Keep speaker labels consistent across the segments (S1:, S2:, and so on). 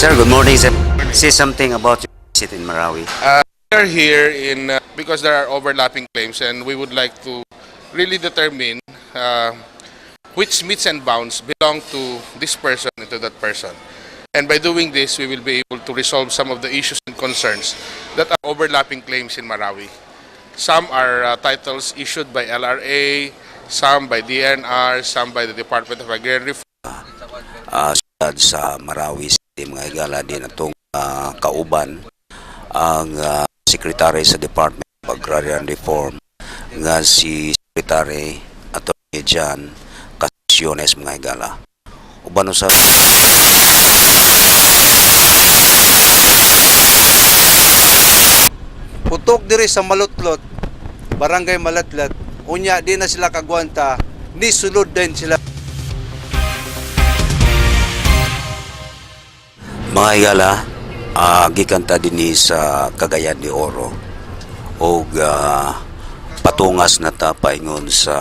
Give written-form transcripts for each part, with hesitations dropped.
S1: Sir, good morning, sir. Say something about your visit in Marawi.
S2: We are here because there are overlapping claims, and we would like to really determine which meets and bounds belong to this person and to that person. And by doing this, we will be able to resolve some of the issues and concerns that are overlapping claims in Marawi. Some are titles issued by LRA, some by DNR, some by the Department of Agrarian Reform.
S1: Siyudad sa Marawi City, mga higala din itong kauban ang Secretary sa Department of Agrarian Reform nga si Secretary Atty. John Cassiones, mga higala. Uban sa
S3: putok diri sa Malutlot, Barangay Malatlat, unya di na sila kagwanta, ni sulod din sila.
S1: mga higala, gikanta din sa Cagayan de Oro o patungas na tapaingon sa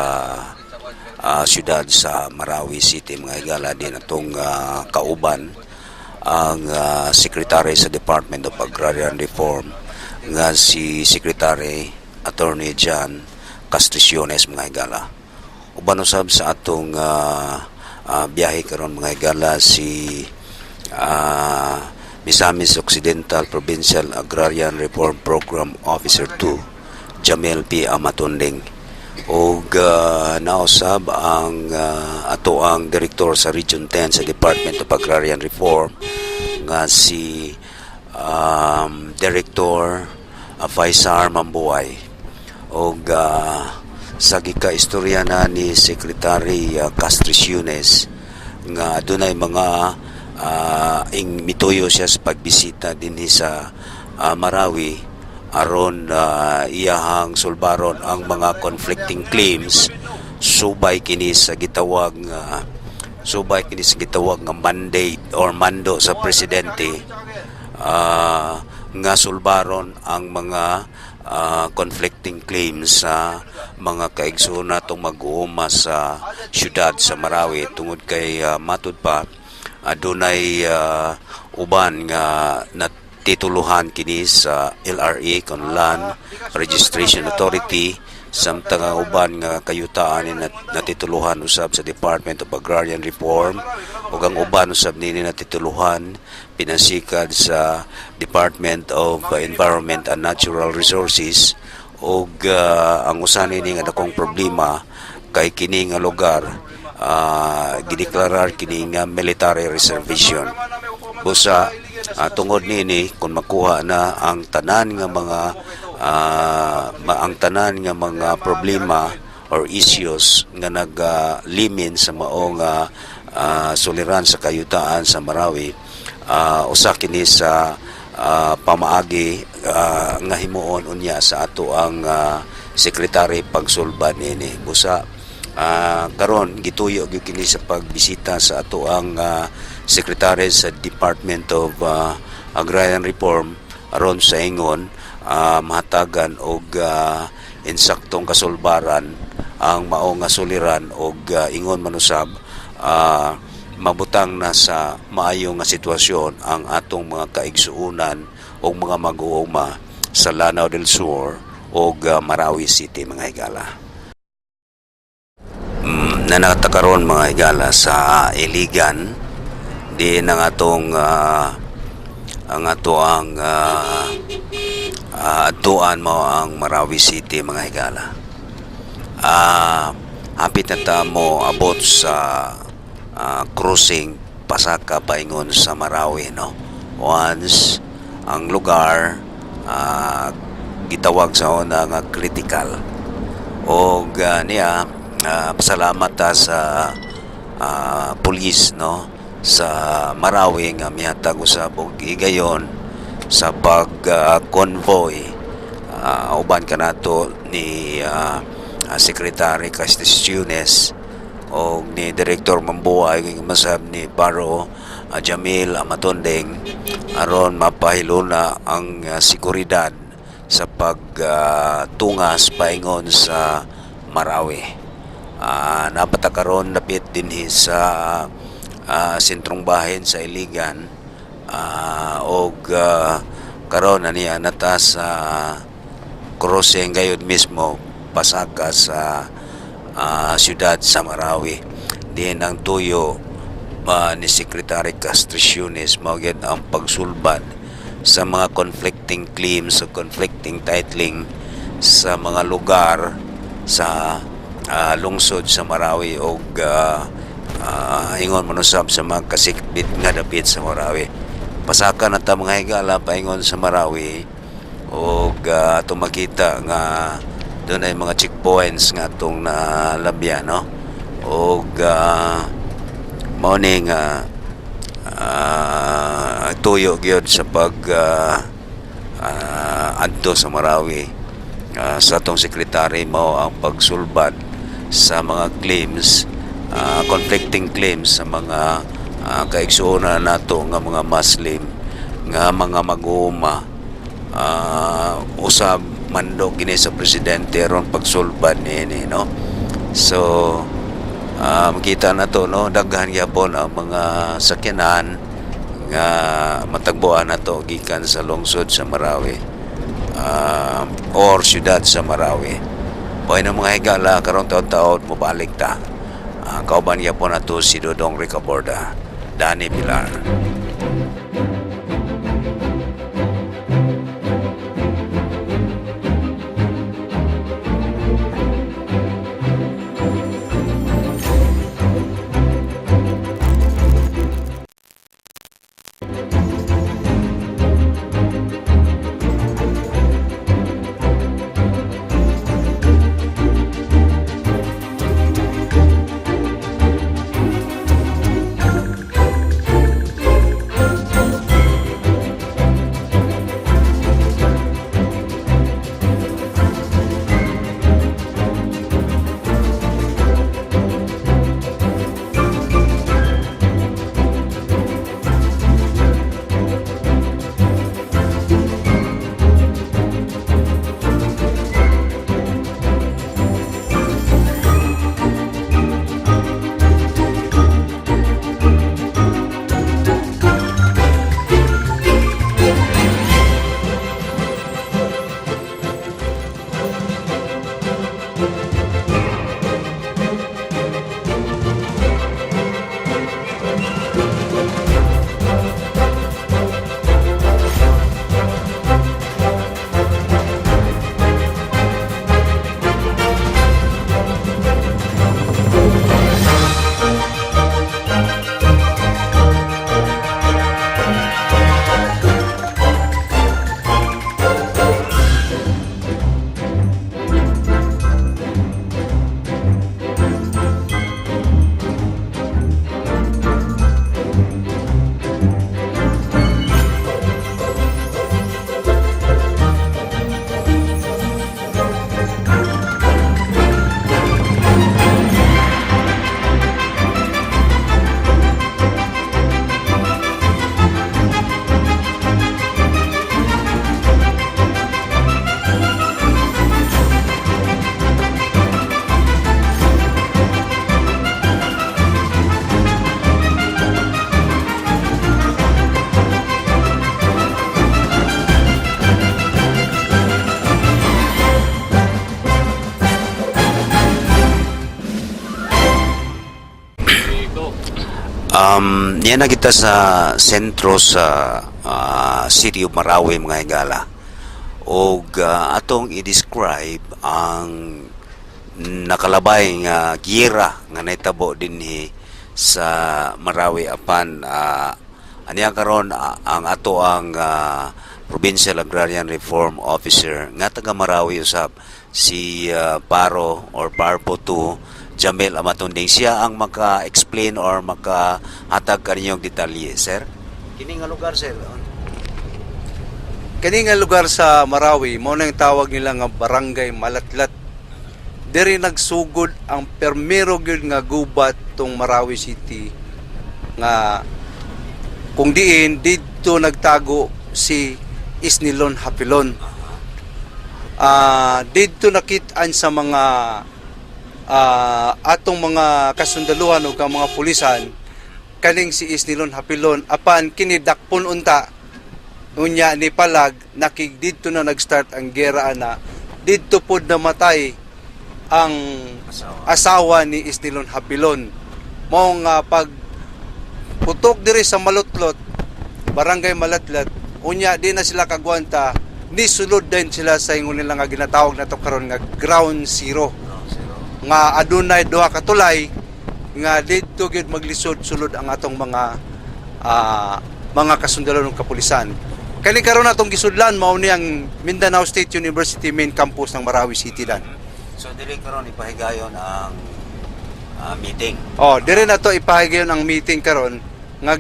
S1: siyudad sa Marawi City, mga higala din itong kauban ang Secretary sa Department of Agrarian Reform nga si Secretary Atty. John Cassiones, mga higala. Uban usab sa atong biyahe karon, mga higala, si Misamis Occidental Provincial Agrarian Reform Program Officer 2 Jamil P. Amatunding o nausab ang ato ang Direktor sa Region 10 sa Department of Agrarian Reform nga si Director Faisar Mambuay o sa gika-istorya na ni Secretary Cassiones nga dunay mga mituyo siya sa pagbisita din sa Marawi aron iyahang sulbaron ang mga conflicting claims subay kini sa gitawag nga mandate or mando sa presidente nga sulbaron ang mga conflicting claims sa mga kaigsoon natong mag-uuma sa siyudad sa Marawi tungod kay matud pa adunay uban nga natituluhan kini sa LRA kon Land Registration Authority samtang ang uban nga kayutaan ni natituluhan usab sa Department of Agrarian Reform ug ang uban usab nini natituluhan pinasikad sa Department of Environment and Natural Resources ug ang usa nini nga dakong problema kay kini nga lugar gideklarar kini nga military reservation. Busa tungod nini kung makuha na ang tanan nga mga problema or issues nga naglimin sa maong suliran sa kayutaan sa Marawi, usa kini sa pamaagi nga himuon unya sa ato ang sekretary pagsulbad nini. Busa karon gituyo gyud kini sa pagbisita sa ato ang Secretary sa Department of Agrarian Reform aron sa ingon mahatagan og insaktong kasulbaran ang mao nga suliran og ingon manusab mabutang na sa maayo nga sitwasyon ang atong mga kaigsuunan og mga mag-uuma sa Lanao del Sur og Marawi City, mga higala. Na nakatakaron, mga higala, sa Iligan di ang atong ang ato ang atuan mo ang Marawi City, mga higala. Hapit na ta mo abot sa crossing Pasaka paingon sa Marawi, no? Once ang lugar gitawag sa una nga critical o niya pasalamat ta sa police, no, sa Marawi nga mihatag usab og higayon sa pag convoy uban kanato ni Secretary Cassiones o ni Director Mambuay ug masab ni Baro Jamil Amatunding aron mapahiluna ang seguridad sa pagtungas paingon sa Marawi. Napatakaron napit din sa sentrong bahin sa Iligan og karon aniya nata sa crossing gayud mismo pasaka sa siyudad sa Marawi. Diin ang tuyo ni Secretary Castriciones mao gyud ang pagsulbad sa mga conflicting claims o conflicting titling sa mga lugar sa lungsod sa Marawi o ingon manusab sa mga kasikbit nga dapit sa Marawi. Pasaka na ta mga higala paingon sa Marawi o ato makita nga doon ay mga checkpoints nga itong nalabya, no? O mao ni nga tuyo gyud sa pag adto sa Marawi sa atong sekretary mao ang pagsulbad sa mga claims, conflicting claims sa mga kaigsuonan nato nga mga Muslim nga mga mag-uuma, usab mandog gini sa presidente ron pagsulbad niini, no? So makita na to, no, daghan gyapon ang mga sakyanan nga matagbuan na to gikan sa lungsod sa Marawi or siyudad sa Marawi. Boy na mga higala karong taon-taon mobalik ta. Kauban gyapon nato si Dodong Ricaborda, Dani Pilar. Yan na kita sa sentro sa City of Marawi mga higala. O atong i-describe ang nakalabay nga giyera nga naitabo dinhi sa Marawi apan aniya karon ang ato ang Provincial Agrarian Reform Officer nga taga Marawi usab si Paro or Parpo 2 Jamel Amatunding. Siya ang maka-explain or maka-hatag kaninyong detalye, sir. Kini nga lugar, sir.
S3: Kani nga lugar sa Marawi mao nang tawag nila nga Barangay Malatlat. Diri nagsugod ang permero gyud nga gubat tong Marawi City nga kung diin didto nagtago si Isnilon Hapilon. Didto nakit-an sa mga atong mga kasundaluhan o mga pulisan kaning si Isnilon Hapilon apan kini dakpon unta unya ni palag nakig didto na nagstart ang gera ana didto pod namatay ang asawa ni Isnilon Hapilon mao nga pag putok diri sa Malutlot barangay Malatlat unya di na sila kagwanta ni sulod din sila sa ingon nila nga ginatawag nato karon nga ground zero nga adunay duha ka tulay nga dito gyud maglisod sulod ang atong mga kasundalo ng kapulisan. Kani karon atong gisudlan mao ni ang Mindanao State University main campus ng Marawi City dan.
S1: So dili karon ipahigayon ang meeting.
S3: Oh, dire na to ipahigayon ang meeting karon nga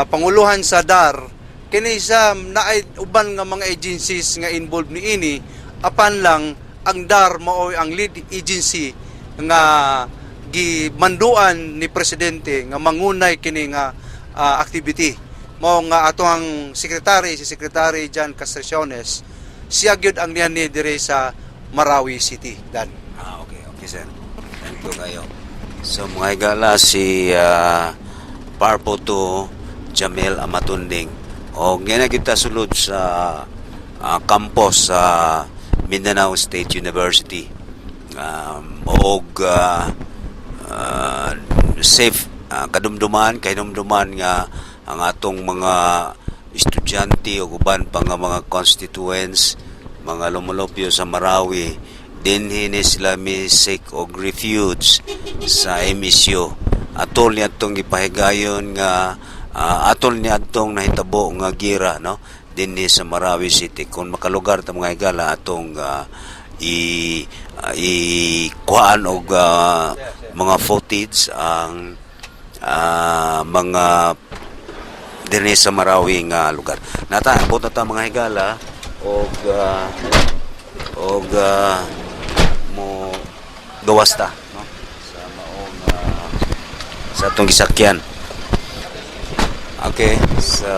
S3: panguluhan sa DAR kini sa naay uban nga mga agencies nga involved niini apan lang ang DAR mao ang lead agency nga gimanduan ni presidente nga mangunay kini nga activity mao nga ato ang si Secretary John Castraciones siya gyud ang niyan ni dire sa Marawi City dan.
S1: Okay sir. Thank you kayo. So mga higala si Parpo to Jamel Amatunding o nga kita sulod sa campus sa Mindanao State University safe kadumduman nga ang atong mga estudyante o uban pa nga mga constituents mga lumulupyo sa Marawi dinhi ni sila misik og refuge sa MSU atol ni atong gipahigayon nga atol ni atong nahitabo nga gira no dinhi sa Marawi City kung makalugar ta mga higala atong kuhaan og mga footage ang mga dinhi sa Marawi nga lugar. Nataabot na ta mga higala og mo gawas ta no sa maong sa atong gisakyan. Okay, so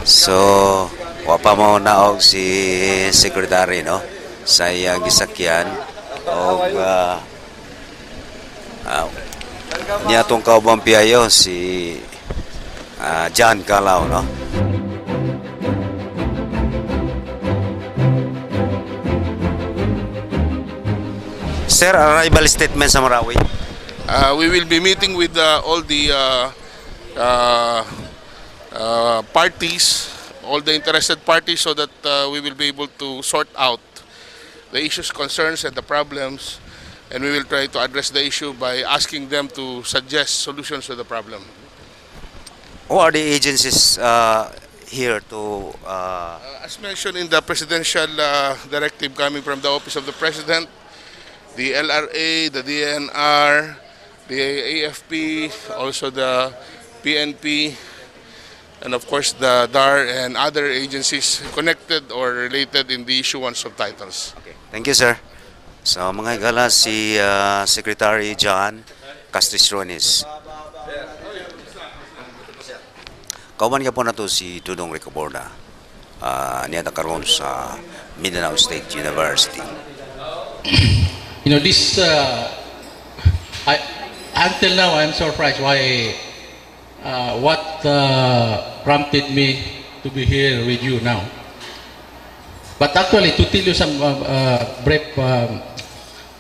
S1: so wapa mo naog si secretary no sa iyang gisakyan og niya tong kaubang piyayo si John Calao no. Sir, arrival statement sa Marawi.
S2: We will be meeting with all the parties, all the interested parties, so that we will be able to sort out the issues, concerns, and the problems, and we will try to address the issue by asking them to suggest solutions to the problem.
S1: Who are the agencies here to...
S2: As mentioned in the presidential directive coming from the Office of the President, the LRA, the DNR, the AFP, also the PNP, and of course the DAR and other agencies connected or related in the issuance of titles.
S1: Okay. Thank you, sir. So, mga higala si Secretary John Castraciones. Kauban ka po na to si Tudong Recoborda. Niya nakaroon sa Mindanao State University.
S4: You know, this, until now, I'm surprised why, what prompted me to be here with you now. But actually, to tell you some brief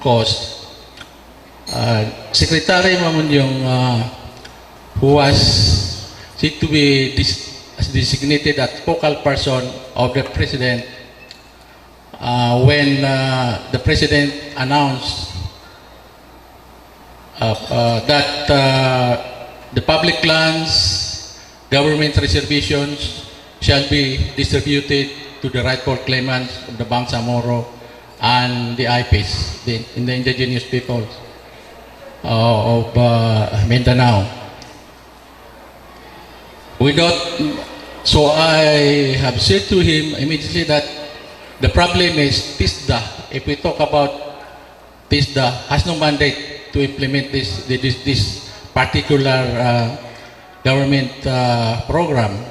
S4: cause, Secretary Mamunyong, who was said to be designated as focal person of the President, when the President announced that the public lands, government reservations shall be distributed to the rightful claimants of the Bangsamoro and the IPs, the indigenous peoples of Mindanao. So I have said to him immediately that the problem is TISDA. If we talk about TISDA, has no mandate to implement this particular government program,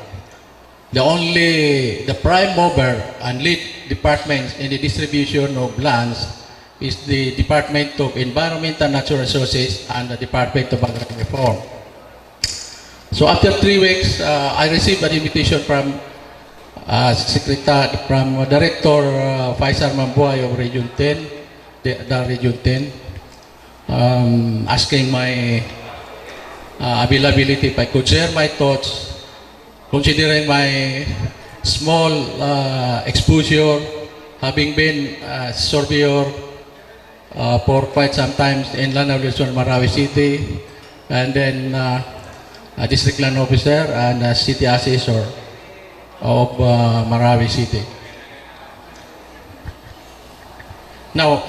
S4: the prime mover and lead departments in the distribution of lands is the Department of Environment and Natural Resources and the Department of Agrarian Reform. So after 3 weeks, I received an invitation from Director Faisal Mambuay of Region 10, the Region 10, asking my availability if I could share my thoughts, considering my small exposure, having been a surveyor for quite some time in Lanao del Sur, Marawi City, and then a district land officer and a city assessor of Marawi City. Now,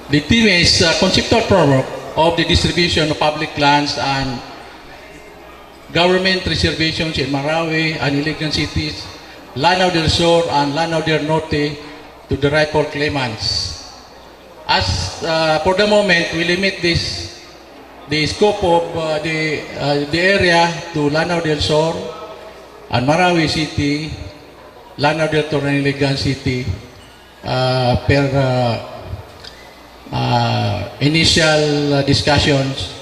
S4: the theme is conceptual framework of the distribution of public lands and government reservations in Marawi and illegal cities, Lanao del Sur and Lanao del Norte to the rightful claimants. As for the moment, we limit the scope of the area to Lanao del Sur and Marawi City, Lanao del Sur and Iligan City per initial discussions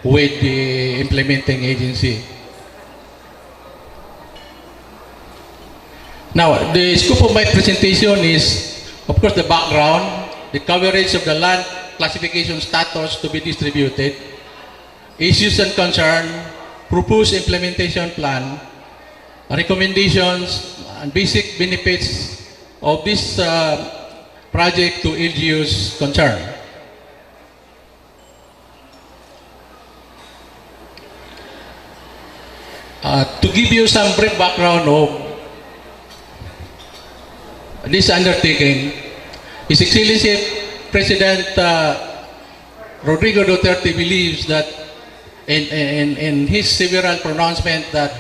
S4: with the implementing agency. Now, the scope of my presentation is, of course, the background, the coverage of the land classification status to be distributed, issues and concern, proposed implementation plan, recommendations, and basic benefits of this project to LGUs concerned. To give you some brief background of this undertaking, His Excellency President Rodrigo Duterte believes that in his several pronouncement that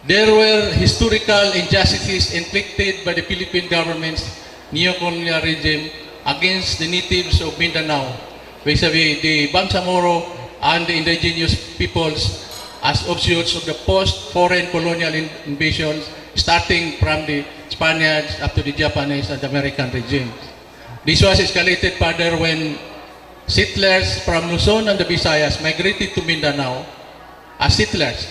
S4: there were historical injustices inflicted by the Philippine government's neo-colonial regime against the natives of Mindanao, vis-a-vis the Bangsamoro and the indigenous peoples as offshoots of the post-foreign colonial invasions starting from the Spaniards up to the Japanese and American regimes. This was escalated further when settlers from Luzon and the Visayas migrated to Mindanao as settlers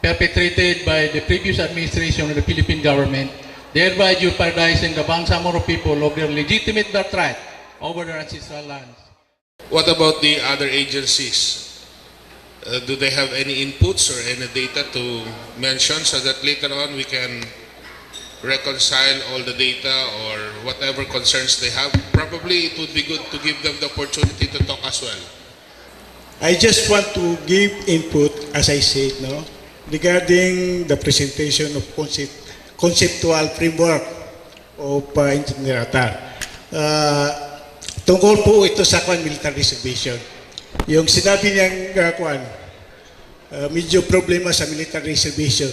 S4: perpetrated by the previous administration of the Philippine government, thereby jeopardizing the Bangsamoro people of their legitimate birthright over their ancestral lands.
S2: What about the other agencies? Do they have any inputs or any data to mention so that later on we can reconcile all the data or whatever concerns they have? Probably it would be good to give them the opportunity to talk as well.
S5: I just want to give input, as I said, regarding the presentation of conceptual framework of Engineer Atar. Tungkol po ito sa military reservation. Yung sinabi niyang medyo problema sa military reservation.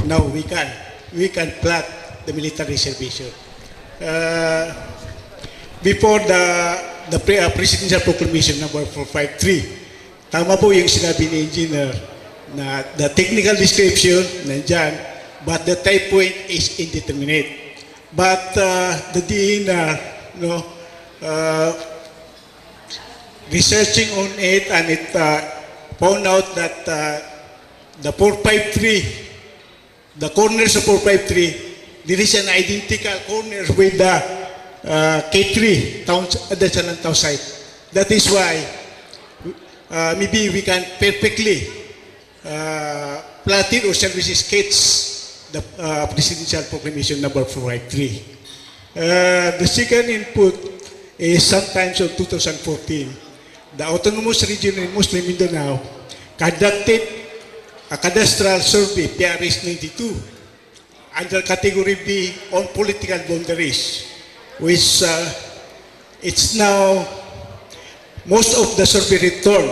S5: Now we can plot the military reservation. Before the Presidential Proclamation number 453, tama po yung sinabi ni Engineer na the technical description nandyan, but the type point is indeterminate. But the DNR, researching on it, and it found out that the 453, the corners of 453, there is an identical corner with the K3 town site. That is why maybe we can perfectly plot it or services sketch the Presidential Proclamation number 453. The second input is sometimes of 2014. The Autonomous Region in Muslim Mindanao conducted a cadastral survey, PRS 92, under Category B on political boundaries, which it's now most of the survey return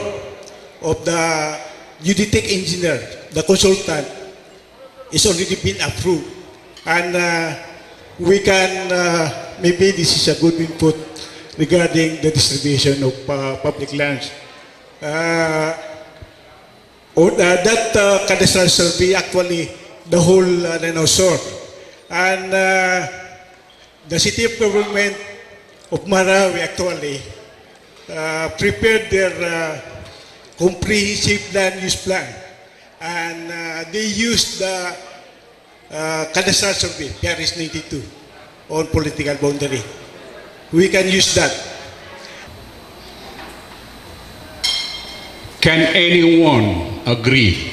S5: of the geodetic engineer, the consultant, is already been approved. And we can, maybe this is a good input regarding the distribution of public lands. That cadastral survey actually the whole Nanosor. And the city of government of Marawi actually prepared their comprehensive land use plan. And they used the cadastral survey, PRS 92, on political boundary. We can use that.
S6: Can anyone agree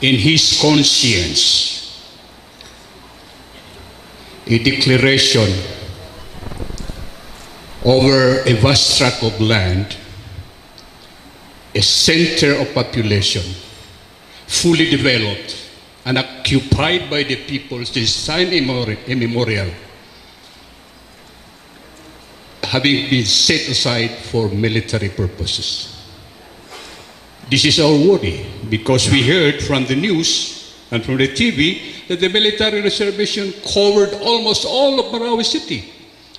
S6: in his conscience a declaration over a vast tract of land, a center of population, fully developed and occupied by the people since time immemorial, having been set aside for military purposes? This is our worry, because we heard from the news and from the TV that the military reservation covered almost all of Marawi City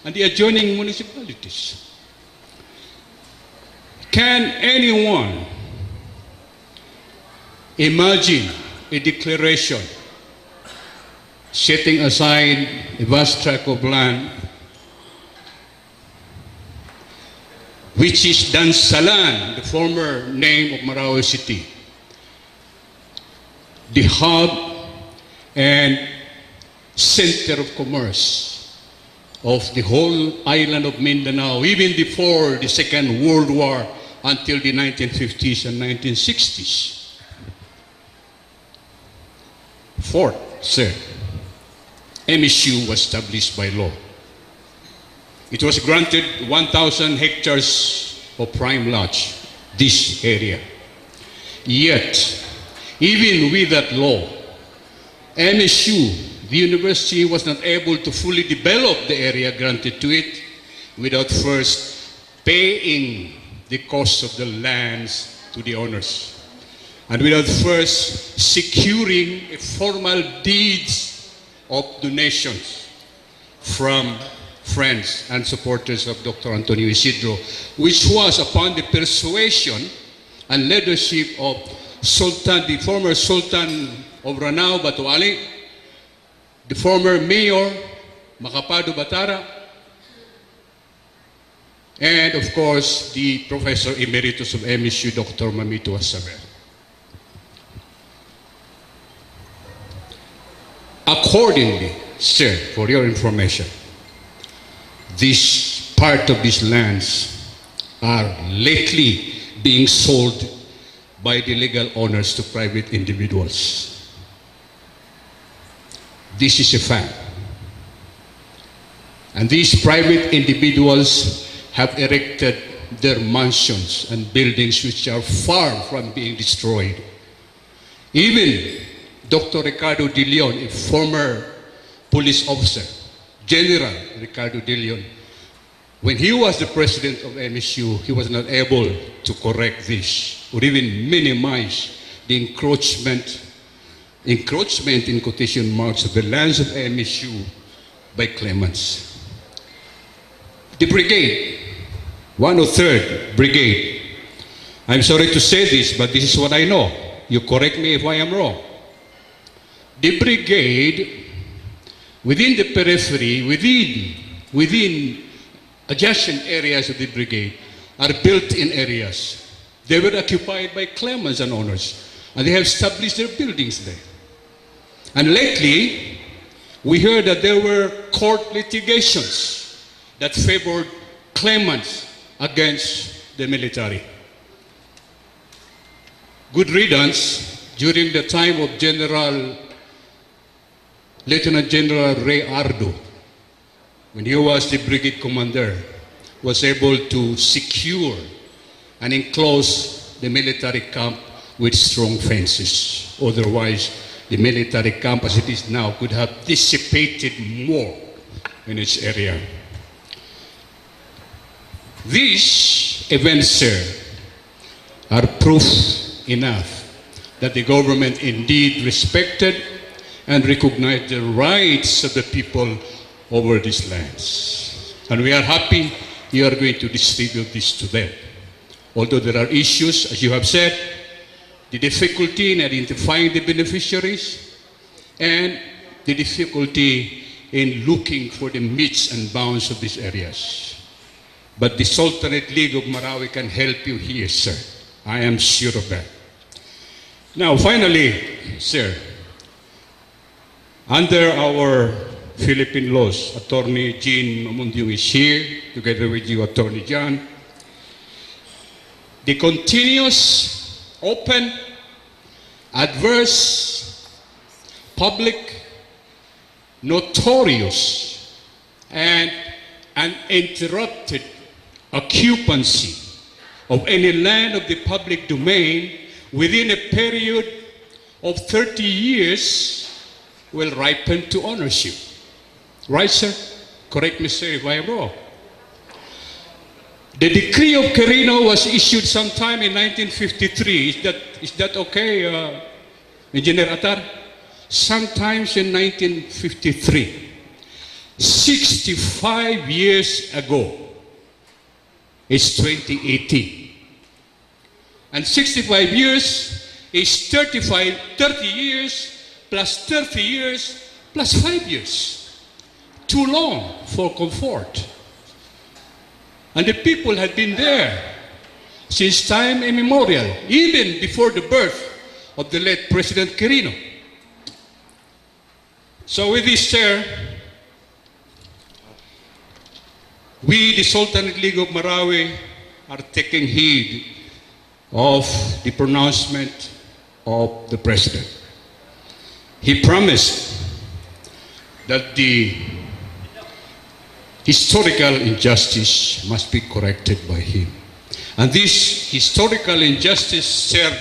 S6: and the adjoining municipalities. Can anyone imagine a declaration setting aside a vast tract of land which is Dansalan, the former name of Marawi City, the hub and center of commerce of the whole island of Mindanao, even before the Second World War until the 1950s and 1960s. Fourth, sir, MSU was established by law. It was granted 1,000 hectares of prime lodge, this area. Yet, even with that law, MSU, the university, was not able to fully develop the area granted to it without first paying the cost of the lands to the owners, and without first securing a formal deeds of donations from friends and supporters of Dr. Antonio Isidro, which was upon the persuasion and leadership of Sultan, the former Sultan of Ranao Batuali, the former Mayor Macapado Batara, and of course the Professor Emeritus of MSU, Dr. Mamito Asaber. Accordingly, sir, for your information, this part of these lands are lately being sold by the legal owners to private individuals. This is a fact. And these private individuals have erected their mansions and buildings which are far from being destroyed. Even Dr. Ricardo De Leon, a former police officer, General Ricardo De Leon, when he was the president of MSU, he was not able to correct this or even minimize the encroachment in quotation marks of the lands of MSU by claimants. The brigade, 103rd Brigade, I'm sorry to say this, but this is what I know. You correct me if I am wrong. The brigade, within the periphery, within adjacent areas of the brigade, are built-in areas. They were occupied by claimants and owners, and they have established their buildings there. And lately, we heard that there were court litigations that favored claimants against the military. Good riddance, during the time of Lieutenant General Ray Ardo, when he was the brigade commander, was able to secure and enclose the military camp with strong fences. Otherwise, the military camp as it is now could have dissipated more in its area. These events, sir, are proof enough that the government indeed respected and recognized the rights of the people over these lands. And we are happy you are going to distribute this to them. Although there are issues, as you have said, the difficulty in identifying the beneficiaries and the difficulty in looking for the meets and bounds of these areas. But the Sultanate League of Marawi can help you here, sir. I am sure of that. Now, finally, sir, under our Philippine laws, Attorney Jean Mamundyong is here, together with you, Attorney John. The continuous, open, adverse, public, notorious, and uninterrupted occupancy of any land of the public domain within a period of 30 years will ripen to ownership. Right, sir? Correct me, sir, if I am wrong. The decree of Quirino was issued sometime in 1953. Is that okay, Engineer Atar? Sometimes in 1953. 65 years ago. It's 2018. And 65 years is 30 years plus 30 years plus 5 years. Too long for comfort. And the people had been there since time immemorial, even before the birth of the late President Quirino. So with this, sir, we, the Sultanate League of Marawi, are taking heed of the pronouncement of the President. He promised that the historical injustice must be corrected by him. And this historical injustice, Sir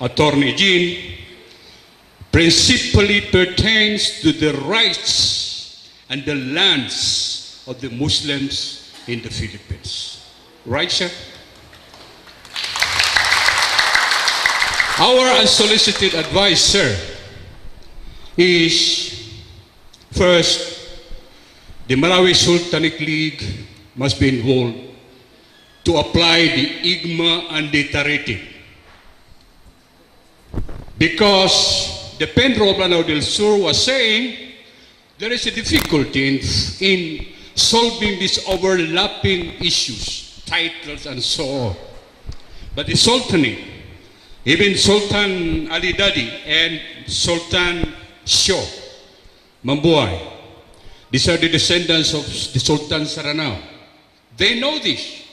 S6: Attorney Jean, principally pertains to the rights and the lands of the Muslims in the Philippines. Right, sir? Our unsolicited advice, sir, is first, the Marawi Sultanate League must be involved to apply the IGMA and the Tariti. Because the Penro Plano del Sur was saying there is a difficulty in solving these overlapping issues, titles and so on. But the Sultanate, even Sultan Ali Dadi and Sultan Sho Mambuay, these are the descendants of the Sultan Saranao. They know this.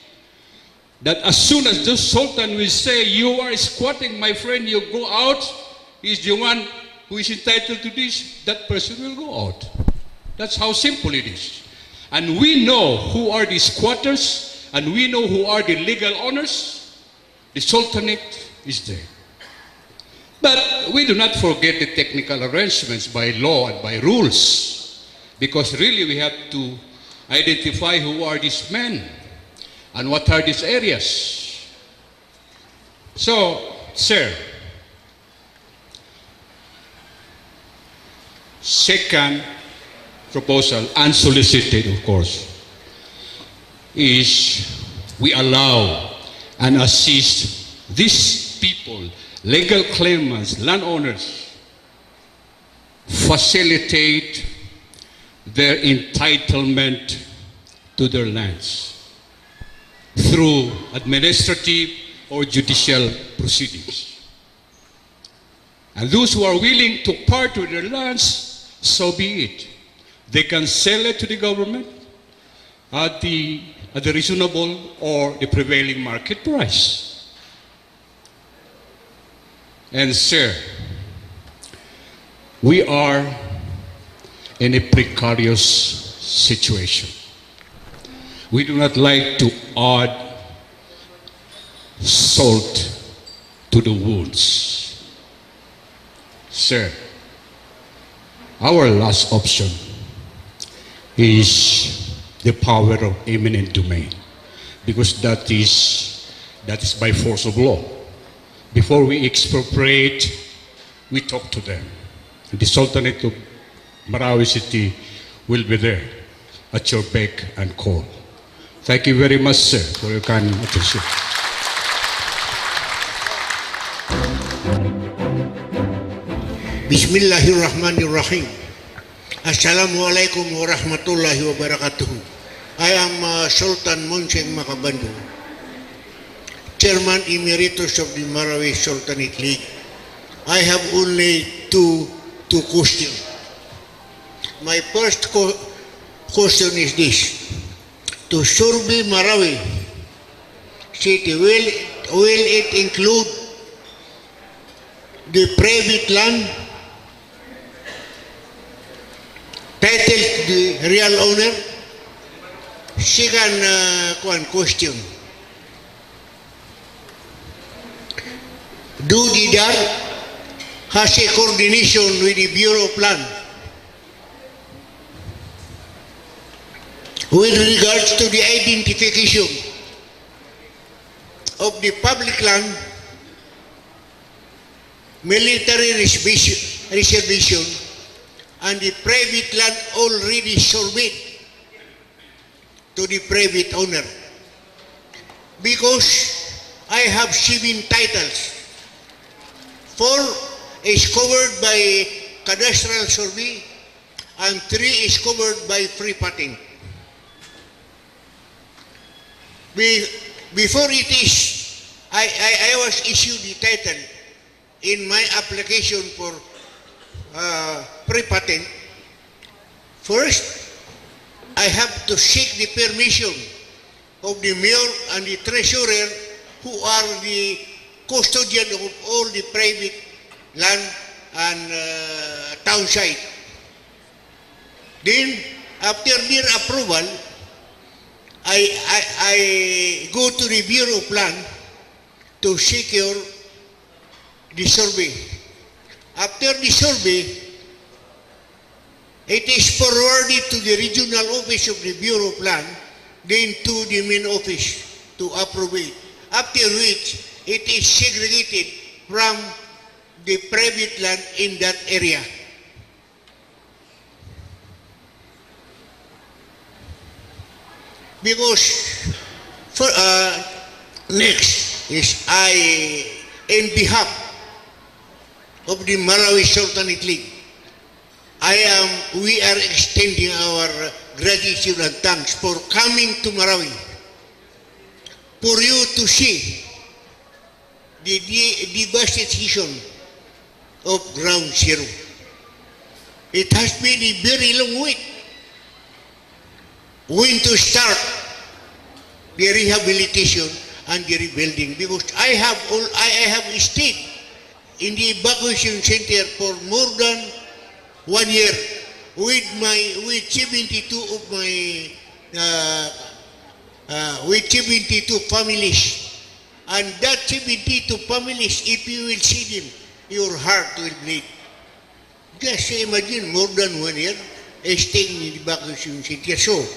S6: That as soon as the Sultan will say, you are squatting, my friend, you go out, he's the one who is entitled to this, that person will go out. That's how simple it is. And we know who are the squatters, and we know who are the legal owners. The Sultanate is there. But we do not forget the technical arrangements by law and by rules. Because really we have to identify who are these men and what are these areas. So, sir, second proposal, unsolicited of course, is we allow and assist these people, legal claimants, landowners, facilitate their entitlement to their lands through administrative or judicial proceedings. And those who are willing to part with their lands, so be it. They can sell it to the government at the reasonable or the prevailing market price. And sir, we are in a precarious situation. We do not like to add salt to the wounds. Sir, our last option is the power of eminent domain, because that is by force of law. Before we expropriate, we talk to them. The Sultanate of Marawi City will be there. at your beck and call. Thank you very much, sir, for your kind attention.
S5: Bismillahirrahmanirrahim. Assalamualaikum warahmatullahi wabarakatuh. I am Sultan Monseng Makabandu, Chairman Emeritus of the Marawi Sultanate League. I have only two questions. My first question is this. To survey Marawi city, will it include the private land title to the real owner? Second question. Do the DAR has a coordination with the Bureau of Land with regards to the identification of the public land, military reservation, and the private land already surveyed to the private owner? Because I have 7 titles. 4 is covered by cadastral survey and 3 is covered by free patting. Before it is, I was issued the title in my application for free patent. First, I have to seek the permission of the mayor and the treasurer, who are the custodian of all the private land and town site. Then, after their approval, I go to the Bureau of Land to secure the survey. After the survey, it is forwarded to the regional office of the Bureau of Land, then to the main office to approve it. After which, it is segregated from the private land in that area. Because next is in behalf of the Marawi Sultanate League, we are extending our gratitude and thanks for coming to Marawi, for you to see the devastation of Ground Zero. It has been a very long wait. When to start the rehabilitation and the rebuilding, because I have stayed in the evacuation center for more than 1 year with 72 of my with 72 families. And that 72 families, if you will see them, your heart will bleed. Just imagine more than 1 year staying in the evacuation center. So,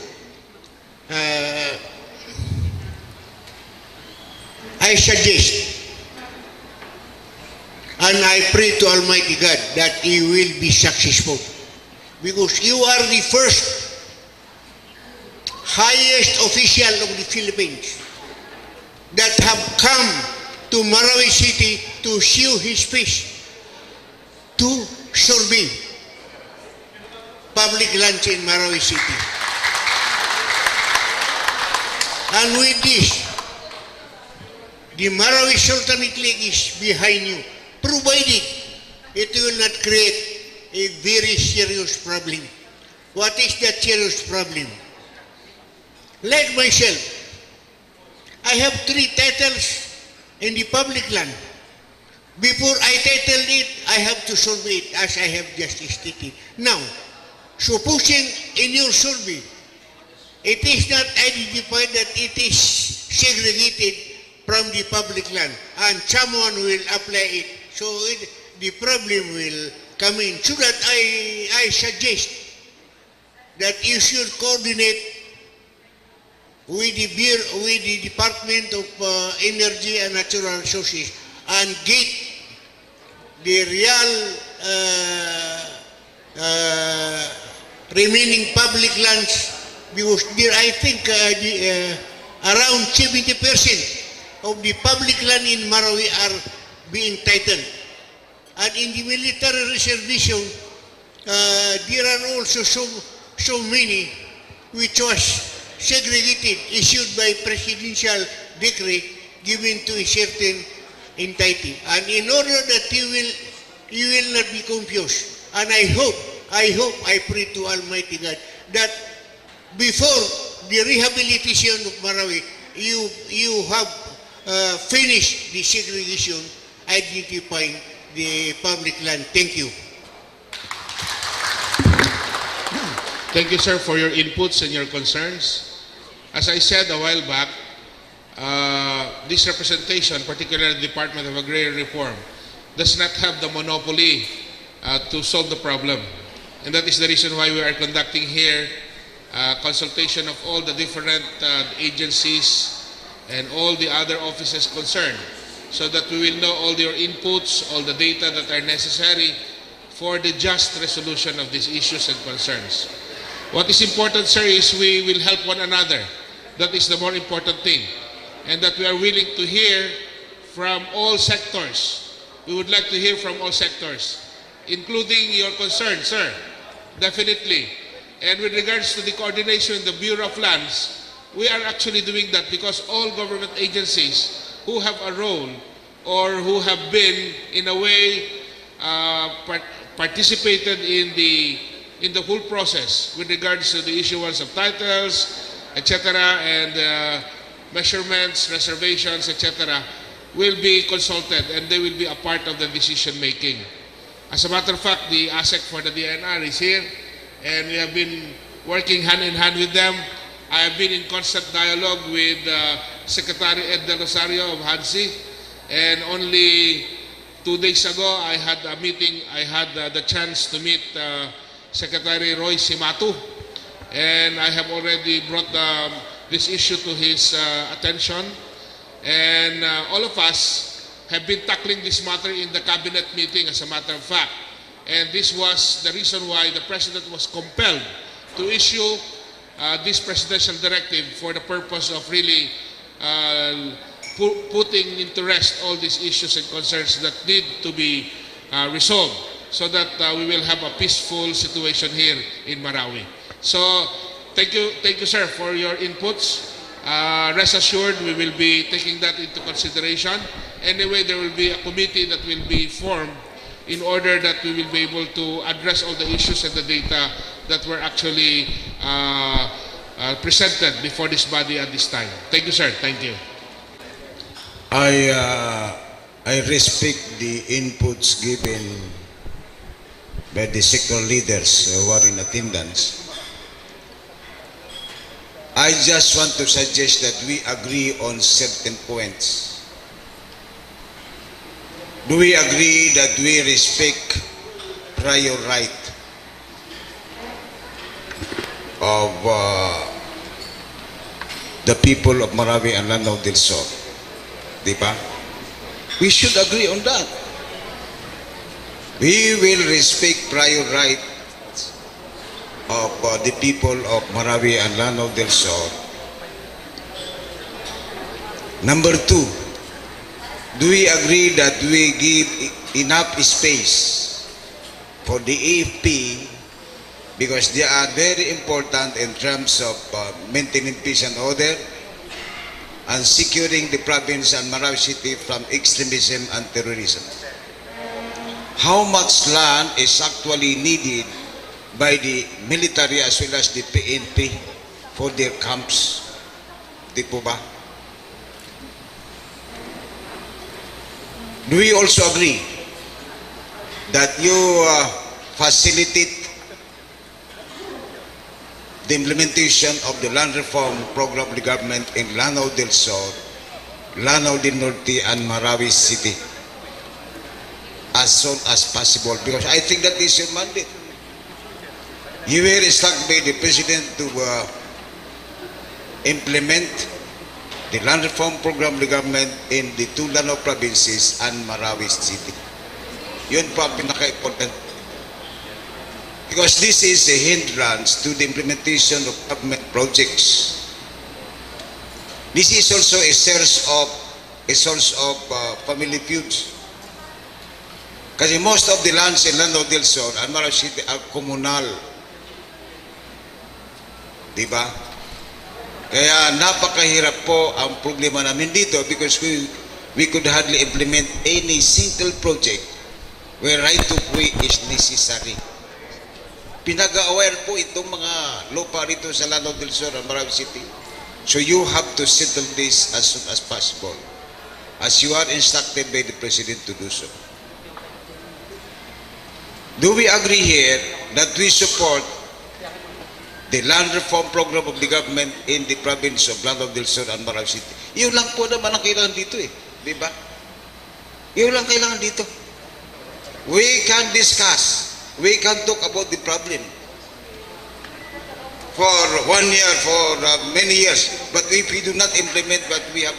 S5: I suggest and I pray to Almighty God that you will be successful, because you are the first highest official of the Philippines that have come to Marawi City to show his face, to survey public lands in Marawi City. And with this, the Marawi Sultanate League is behind you, provided it will not create a very serious problem. What is that serious problem? Like myself, I have 3 titles in the public land. Before I title it, I have to survey it, as I have just stated. Now, supposing in your survey, it is not identified that it is segregated from the public land, and someone will apply it, so the problem will come in. So that I suggest that you should coordinate with the Department of Energy and Natural Resources and get the real remaining public lands
S7: because there I think around 70% of the public land in Marawi are being titled. And in the military reservation, there are also so many which was segregated, issued by presidential decree given to a certain entity. And in order that you will not be confused, and I pray to Almighty God that before the rehabilitation of Marawi, you have finished the segregation, identifying the public land. Thank you.
S2: Thank you, sir, for your inputs and your concerns. As I said a while back, this representation, particularly the Department of Agrarian Reform, does not have the monopoly to solve the problem. And that is the reason why we are conducting here consultation of all the different agencies and all the other offices concerned, so that we will know all your inputs, all the data that are necessary for the just resolution of these issues and concerns. What is important, sir, is we will help one another. That is the more important thing. And that we are willing to hear from all sectors. We would like to hear from all sectors, including your concerns, sir. Definitely. And with regards to the coordination in the Bureau of Lands, we are actually doing that because all government agencies who have a role or who have been, in a way, participated in the whole process with regards to the issuance of titles, etc., and measurements, reservations, etc., will be consulted and they will be a part of the decision making. As a matter of fact, the ASEC for the DNR is here and we have been working hand in hand with them. I have been in constant dialogue with Secretary Ed Del Rosario of HADSI, and only 2 days ago I had a meeting, I had the chance to meet Secretary Roy Simatu, and I have already brought this issue to his attention, and all of us have been tackling this matter in the cabinet meeting, as a matter of fact. And this was the reason why the President was compelled to issue this presidential directive for the purpose of really putting into rest all these issues and concerns that need to be resolved, so that we will have a peaceful situation here in Marawi. So thank you, sir, for your inputs. Rest assured, we will be taking that into consideration. Anyway, there will be a committee that will be formed in order that we will be able to address all the issues and the data that were actually presented before this body at this time. Thank you, sir. Thank you.
S8: I respect the inputs given by the sector leaders who are in attendance. I just want to suggest that we agree on certain points. Do we agree that we respect prior right of the people of Marawi and Lanao del Sur? Diba? We should agree on that. We will respect prior rights of the people of Marawi and Lanao del Sur. Number 2, do we agree that we give enough space for the AFP, because they are very important in terms of maintaining peace and order and securing the province and Marawi City from extremism and terrorism? How much land is actually needed by the military as well as the PNP for their camps? Di po ba? Do we also agree that you facilitate the implementation of the land reform program of the government in Lanao del Sur, Lanao del Norte, and Marawi City as soon as possible? Because I think that is your mandate. You were instructed by the President to implement the land reform program of the government in the 2 Lanao provinces and Marawi City. Yun po ang pinaka-important. because this is a hindrance to the implementation of government projects. This is also a source of family feuds. Kasi most of the lands in Lanao del Sur and Marawi City are communal. Diba? Kaya napakahirap po ang problema namin dito because we could hardly implement any single project where right of way is necessary. Pinag-aware po itong mga lupa rito sa Lanao del Sur and Marawi City. So you have to settle this as soon as possible, as you are instructed by the President to do so. Do we agree here that we support the land reform program of the government in the province of Lanao del Sur and Marawi City? Yun lang po naman ang kailangan dito eh. Di ba? Yun lang kailangan dito. We can discuss. We can talk about the problem for 1 year, for many years. But if we do not implement what we have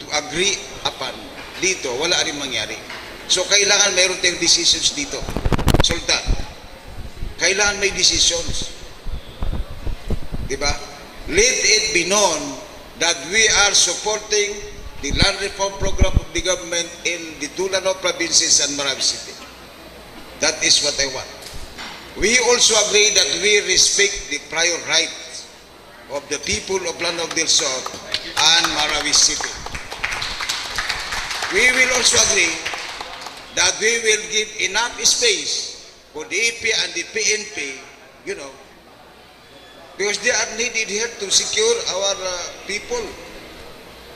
S8: to agree upon dito, wala rin mangyari. So kailangan mayroon tayong decisions dito. Sultan, kailangan may decisions. Diba? Let it be known that we are supporting the land reform program of the government in the two Lanao provinces and Marawi City. That is what I want. We also agree that we respect the prior rights of the people of Lanao del Sur and Marawi City. We will also agree that we will give enough space for the EP and the PNP, you know, because they are needed here to secure our people.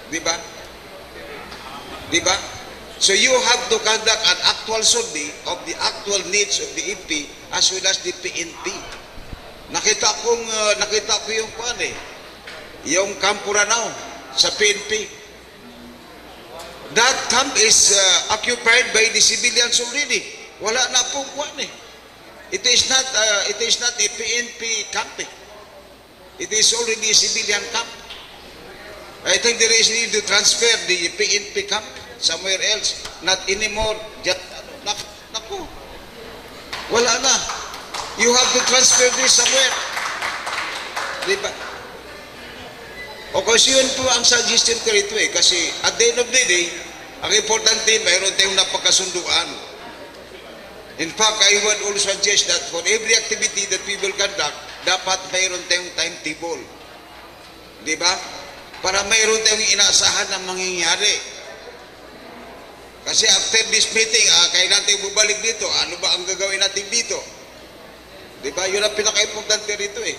S8: Diba? Diba? So you have to conduct an actual survey of the actual needs of the EP as well as the PNP. Nakita ko yung kuan eh, yung Camp Puranao sa PNP. That camp is occupied by the civilians already. Wala na pong kuan eh. It is not a PNP camp eh. It is already a civilian camp. I think there is need to transfer the PNP camp somewhere else, not anymore. Just, naku, wala na. You have to transfer this somewhere. Diba? O kasi yun po ang suggestion ko rito eh. Kasi at the end of the day, ang importante, mayroon tayong napakasunduan. In fact, I would also suggest that for every activity that we will conduct, dapat mayroon tayong timetable. Diba? Para mayroon tayong inaasahan na mangyayari. Kasi after this meeting, kailan tayo bubalik dito? Ano ba ang gagawin natin dito? Diba? Yun ang pinaka-importante rito eh.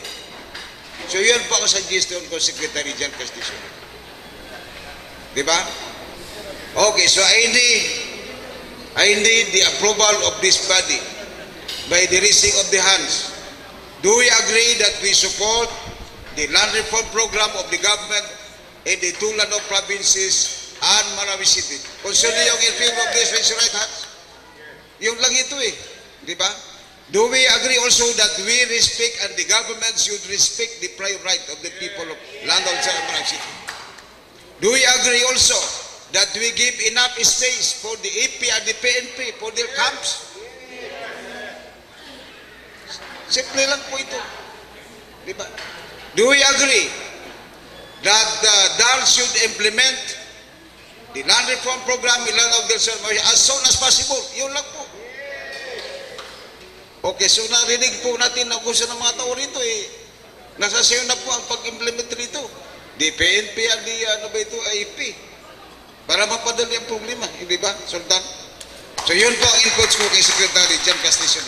S8: So yun po ang suggestion ko, Secretary Jan Castillo. Diba? Okay, so I need the approval of this body by the raising of the hands. Do we agree that we support the land reform program of the government in the two Lanao provinces and Marawi City? Concerning yung in favor of this, raise your right hands. Yung lang ito eh. Di ba? Do we agree also that we respect and the government should respect the prior right of the people of Lanao and Marawi City? Do we agree also that we give enough space for the AP and the PNP for their camps? Simple lang po ito. Di ba? Do we agree that DAR should implement the land reform program in Lanao del Sur as soon as possible? Yun lang po. Okay, so narinig po natin na gusto ng mga tao rito eh. Nasa sayo na po ang pag-implement rito. The PNP and the IEP. Para mapadali ang problema. Hindi ba, Sultan? So yun po ang inputs ko kay Secretary Jan Castillo.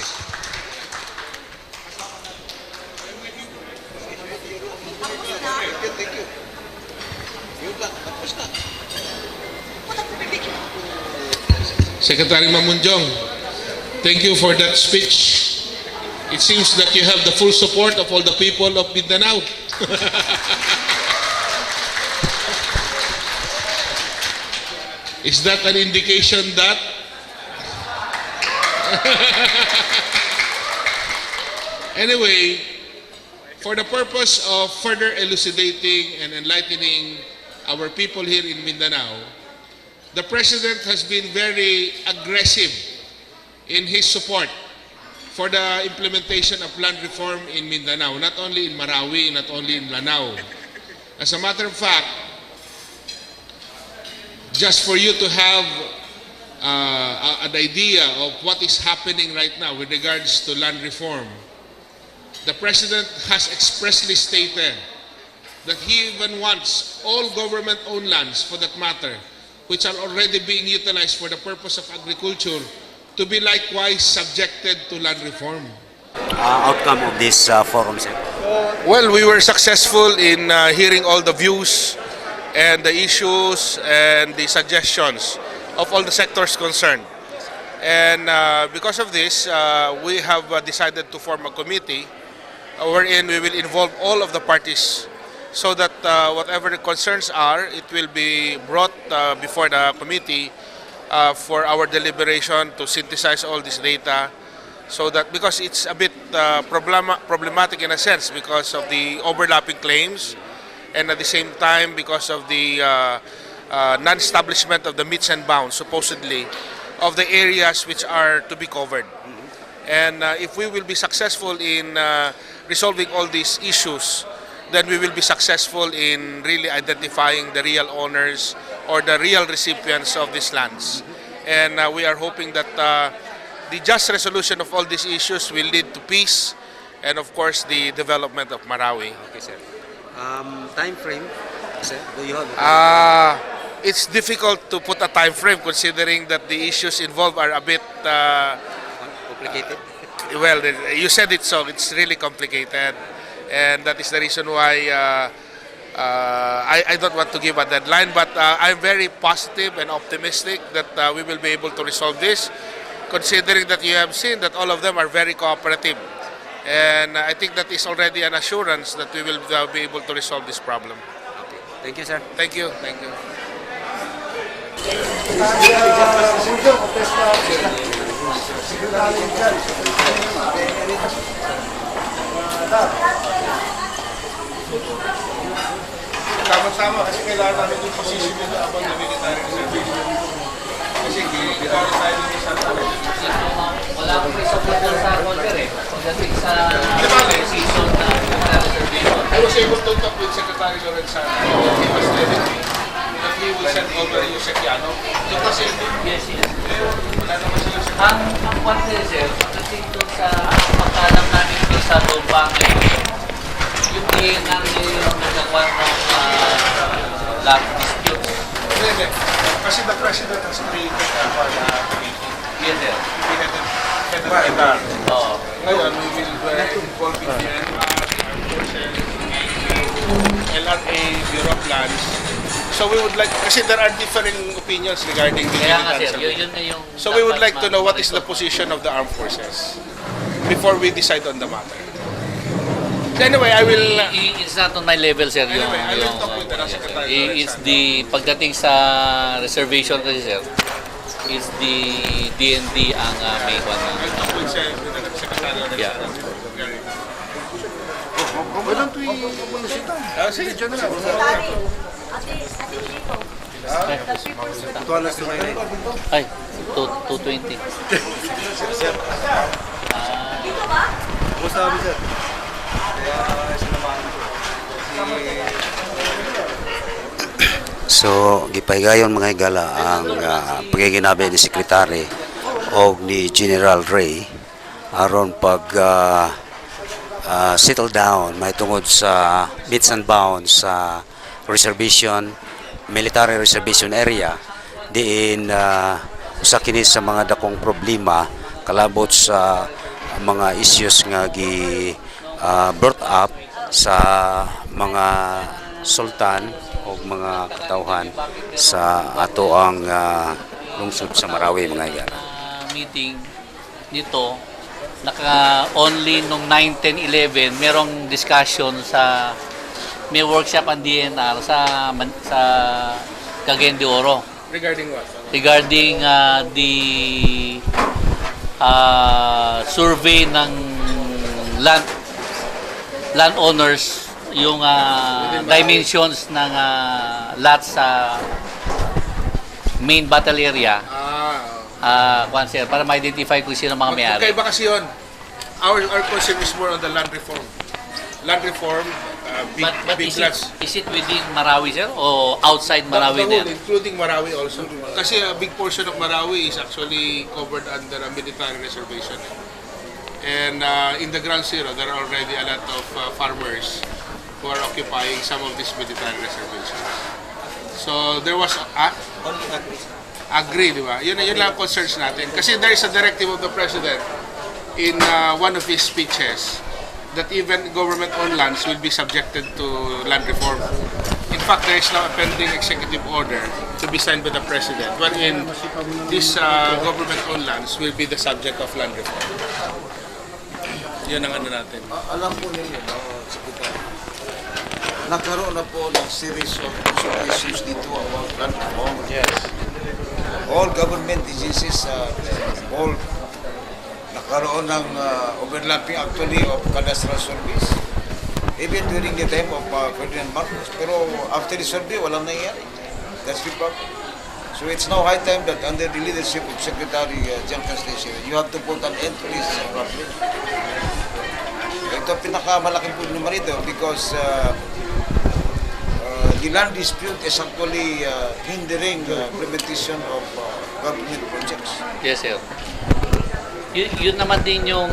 S8: Thank you. Yun lang, tapos na.
S2: Secretary Mamunjong, thank you for that speech. It seems that you have the full support of all the people of Mindanao. Is that an indication that anyway, for the purpose of further elucidating and enlightening our people here in Mindanao, the President has been very aggressive in his support for the implementation of land reform in Mindanao, not only in Marawi, not only in Lanao. As a matter of fact, just for you to have an idea of what is happening right now with regards to land reform, the President has expressly stated that he even wants all government-owned lands, for that matter, which are already being utilized for the purpose of agriculture, to be likewise subjected to land reform.
S1: Outcome of this forum, sir?
S2: Well, we were successful in hearing all the views and the issues and the suggestions of all the sectors concerned. And because of this, we have decided to form a committee wherein we will involve all of the parties so that whatever the concerns are, it will be brought before the committee for our deliberation to synthesize all this data, so that, because it's a bit problematic in a sense because of the overlapping claims, and at the same time because of the non-establishment of the meets and bounds, supposedly, of the areas which are to be covered. And if we will be successful in resolving all these issues, then we will be successful in really identifying the real owners or the real recipients of these lands. And we are hoping that the just resolution of all these issues will lead to peace and, of course, the development of Marawi.
S1: Okay, sir. Time frame, sir? Do you have?
S2: It's difficult to put a time frame considering that the issues involved are a bit
S1: Complicated?
S2: well, you said it, so it's really complicated, and that is the reason why I don't want to give a deadline, but I'm very positive and optimistic that we will be able to resolve this, considering that you have seen that all of them are very cooperative, and I think that is already an assurance that we will be able to resolve this problem.
S1: Okay. Thank you, sir.
S2: Thank you. Thank you. Tama-tama kasi kailangan namin yung position nila abang na military reservation. Kasi kailangan tayo din sa
S9: Wala akong reservation sa order eh. Pagdating sa season na reservation.
S2: I was able to talk with Secretary Lorenzana. He was telling me that he will send over yung Sekiano. Yung kasi
S9: Yes, yes.
S2: wala naman sila sa
S9: Ang kwante sir, pagdating doon sa pagkalam namin doon sa Tumpang yung DNR yung nagkakuha ng land disputes.
S2: Hindi. Kasi the President has created a committee.
S9: Yes, sir.
S2: Federal.
S9: Oo.
S2: Ngayon, we will involve in the armed forces, LRA, Bureau of Plans. So we would like, kasi there are differing opinions regarding the
S9: Kaya nga
S2: military
S9: sir,
S2: service.
S9: yun na yung...
S2: So we would like to know what is the position of the armed forces before we decide on the matter. So anyway, I will...
S9: It's not on my level sir.
S2: Anyway, I will talk with the Secretary.
S9: It's the pagdating sa reservation kasi sir, is the DND ang may one.
S2: I'll talk with the Secretary.
S9: Yeah.
S2: Why don't we... Sige, dyan na lang.
S9: Ay, 220.
S3: Kumusta kami, sir?
S1: So, gipahigayon mga higala ang pagiginabi ni Sekretary o ni General Ray aron pag settle down may tungod sa meets and bounds sa reservation, military reservation area diin usa kini sa mga dakong problema kalabot sa mga issues nga gi brought up sa mga sultan o mga katawhan sa ato ang lungsod sa Marawi mga higala.
S9: Meeting nito only nung 9-10-11 merong discussion sa may workshop ang DNR sa Cagayan de Oro
S2: Regarding what?
S9: regarding the survey ng landowners yung dimensions ng lot sa main battle area. Sir, para ma-identify kung sino mga may-ari.
S2: Magkaiba kasi yun. Our concern is more on the land reform. Land reform,
S9: But
S2: big
S9: is
S2: lands.
S9: it within Marawi, sir, or outside Marawi
S2: The whole,
S9: din?
S2: including Marawi also. Kasi a big portion of Marawi is actually covered under a military reservation. And in the Ground Zero, there are already a lot of farmers who are occupying some of these military reservations. So there was agree, di ba? Yun lang ang concerns natin. Kasi there is a directive of the President in one of his speeches that even government-owned lands will be subjected to land reform. In fact, there is now a pending executive order to be signed by the President, wherein these government-owned lands will be the subject of land reform. Yun ang ano natin.
S8: Alam po ninyo, Secretary, nagkaroon na po ng series of issues dito about land reform.
S2: Yes.
S8: All government agencies all nagkaroon ng overlapping actually of cadastral service. Even during the time of Ferdinand Marcos. Pero after the survey, walang nangyayari. That's the problem. So it's now high time that under the leadership of Secretary John Castillo, you have to put an end to this problem. Ito pinakamalaking problema rito because the land dispute is actually hindering implementation of government projects.
S9: Yes, sir. Yun naman din yung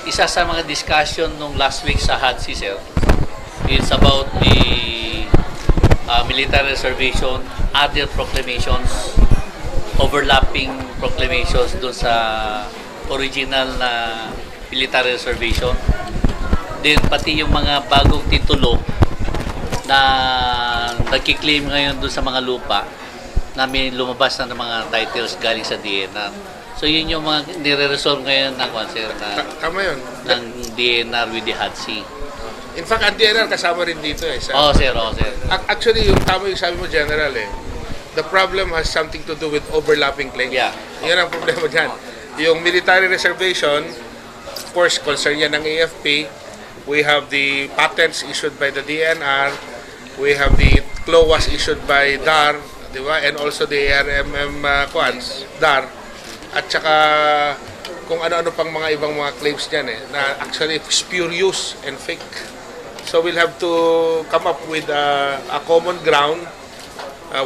S9: isa sa mga discussion nung last week sa HADSI, sir. It's about the military reservation, other proclamations, overlapping proclamations dun sa original na military reservation. Then pati yung mga bagong titulo na nagkiklaim ngayon dun sa mga lupa na may lumabas na ng mga titles galing sa DNR. So yun yung mga nire-resolve ngayon ng concern
S2: Tama yun.
S9: ng DNR with the HADSI.
S2: In fact, ang DNR kasama rin dito eh.
S9: Oo, sir.
S2: Actually, yung tama yung sabi mo, General eh. The problem has something to do with overlapping claims.
S9: Yeah.
S2: Yan ang problema dyan. Yung military reservation, of course, concern yan ng AFP. We have the patents issued by the DNR. We have the CLOAs issued by DAR, di ba? And also the ARMM DAR. At saka kung ano-ano pang mga ibang mga claims dyan eh, na actually pure use and fake. So we'll have to come up with a common ground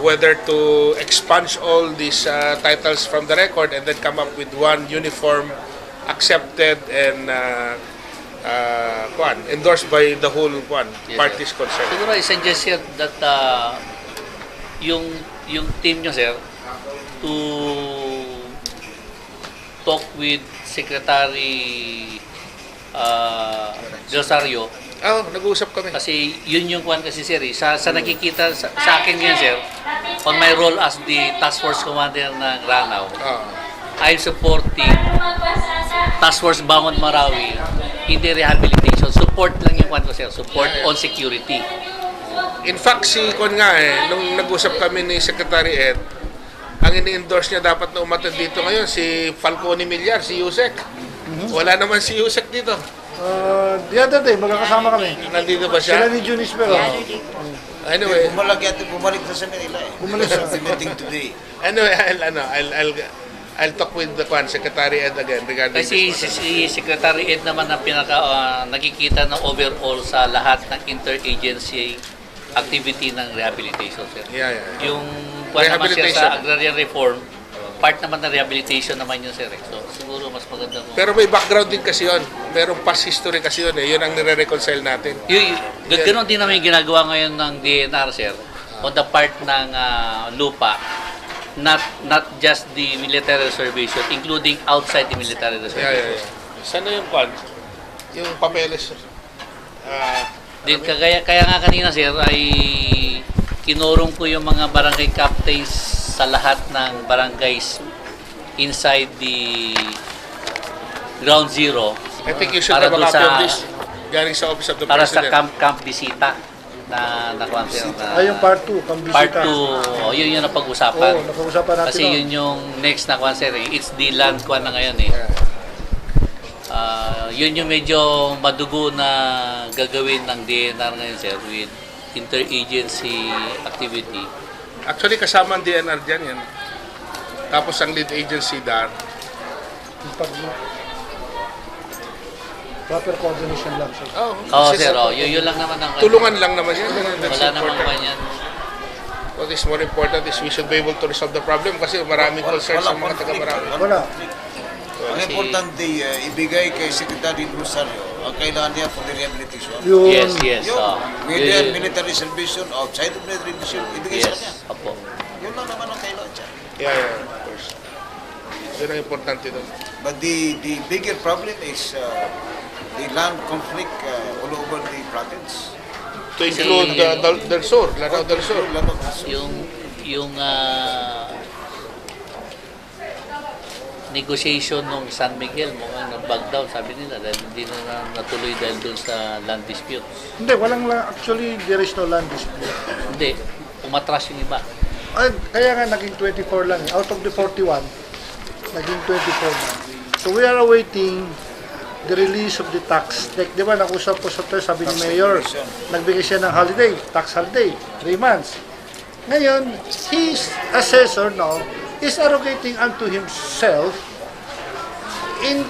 S2: whether to expunge all these titles from the record and then come up with one uniform, accepted and endorsed by the whole parties concerned.
S9: Siguro I suggest here that yung team nyo, sir, to talk with Secretary Rosario.
S2: Nag-uusap kami.
S9: Kasi yun yung kwan kasi, sir. Sa nakikita sa akin ngayon, sir, on my role as the Task Force Commander ng Ranao, I'm supporting Task Force Bangon Marawi in the rehabilitation. Support lang yung kwan ko, sir. Support on security.
S2: In fact, si Kon nga nung nag-usap kami ni Secretary Ed, ang ini-endorse niya dapat na umatid dito ngayon, si Falcone Millar, si Yusek. Wala naman si Yusek dito.
S10: The other day, magkakasama kami.
S2: Nandito ba siya?
S10: Sila ni Junis pero.
S2: Anyway,
S8: Bumalik na sa Manila eh.
S10: Bumalik sa
S8: meeting today.
S2: anyway, I'll talk with the Secretary Ed again regarding
S9: Kasi si Secretary Ed naman ang nakikita ng overall sa lahat ng interagency activity ng rehabilitation, sir.
S2: Yeah.
S9: Yung kwan naman siya sa agrarian reform, part naman ng rehabilitation naman yun, sir. So, siguro mas maganda mo.
S2: Pero may background din kasi yun. Merong past history kasi yun eh. Yun ang nire-reconcile natin.
S9: Ganon din naman yung ginagawa ngayon ng DNR, sir, on the part ng lupa, not just the military reservation, including outside the military reservation.
S2: Yeah. Sana yung yung papeles.
S9: Kaya nga kanina, sir, ay kinurong ko yung mga barangay captains sa lahat ng barangays inside the Ground Zero.
S2: I think you should have a copy of this galing sa Office of the
S9: para
S2: President.
S9: sa camp bisita na sir.
S10: yung part 2, kambisita.
S9: Part 2, yun yung napag-usapan.
S10: Napag-usapan natin.
S9: Kasi yun yung next na kwan, sir. It's the land kwan na ngayon eh. Yun yung medyo madugo na gagawin ng DNR ngayon, sir, with interagency activity.
S2: Actually, kasama ang DNR dyan yan. Tapos ang lead agency DAR.
S10: Proper coordination lang, sir.
S9: Oo, sir. Yun lang naman ang...
S2: Tulungan lang naman yan. That's
S9: Wala naman
S2: important.
S9: ba yan?
S2: What is more important is we should be able to resolve the problem kasi maraming concerns sa mga taga-Marawi.
S10: Wala.
S8: Ang importante, ibigay kay Secretary Rosario ang kailangan niya for the rehabilitation.
S10: Yung,
S9: Yes.
S8: Whether military salvation, outside of military salvation, ibigay sa kanya.
S9: Yes, opo.
S8: Yun lang naman ang kailangan siya.
S2: Yeah, of course. Yun ang importante doon.
S8: But the bigger problem is the land conflict all over the province.
S2: To include Del Sur, Lanao del Sur.
S9: Yung negotiation ng San Miguel mukhang nag-back down, sabi nila, dahil hindi na natuloy dahil doon sa land dispute.
S10: hindi, actually, there is no land dispute.
S9: Hindi, umatras yung iba.
S10: Ay, kaya nga naging 24 lang. Out of the 41, naging 24 lang. So we are awaiting the release of the tax. Like, di ba, nakusap po sa sabi ni Mayor, nagbigay siya ng holiday, tax holiday, 3 months. Ngayon, his assessor now is arrogating unto himself in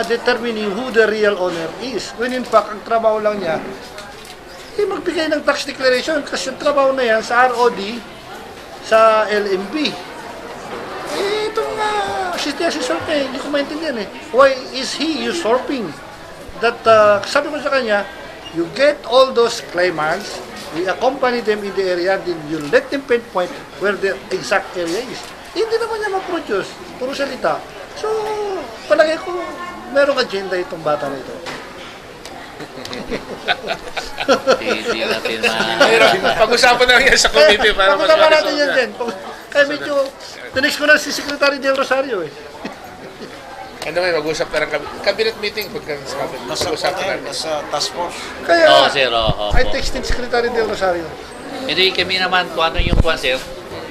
S10: determining who the real owner is. When in fact, ang trabaho lang niya, magbigay ng tax declaration kasi yung trabaho na yan sa ROD, sa LMB. Itong assessor niya, hindi ko maintindihan eh. Why is he usurping? That, sabi ko sa kanya, you get all those claimants, we accompany them in the area, then you let them pinpoint where the exact area is. Hindi naman niya ma-produce, puro salita. So, palagay ko, merong agenda itong bata na ito.
S9: Hindi natin
S2: Pag-usapan na lang yan sa committee para
S10: Pag-usapan natin yan din. Kaya medyo, tinext ko na si Secretary Del Rosario eh.
S2: Ano may mag-usap na ng cabinet meeting pagka sa cabinet. Mag-usapan natin.
S8: Nasa task force.
S10: Kaya,
S9: sir.
S10: I texted Secretary Del Rosario.
S9: Hindi kami naman, kung ano yung kwan, sir,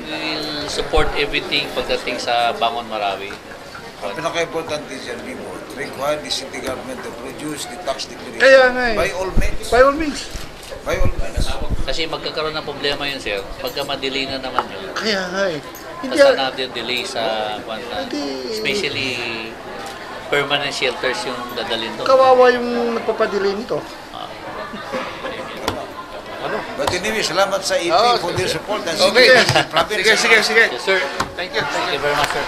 S9: we'll support everything pagdating sa Bangon Marawi.
S8: Ang pinaka-importante dyan, Bimo, require the city government to produce the tax declaration.
S10: Kaya nga eh.
S8: By all means.
S10: By all means.
S8: By all means.
S9: Kasi magkakaroon ng problema yun, sir. Pagka ma-delay na naman yun.
S10: Kaya nga eh. Hindi,
S9: Basta natin delay sa kwan na. Especially permanent shelters yung dadalhin doon.
S10: kawawa yung nagpapadelay nito.
S8: But anyway, salamat sa EP for their support. And
S2: Okay.
S8: province.
S2: Sige.
S9: Yes, sir.
S2: Thank you.
S9: Thank you very much, sir.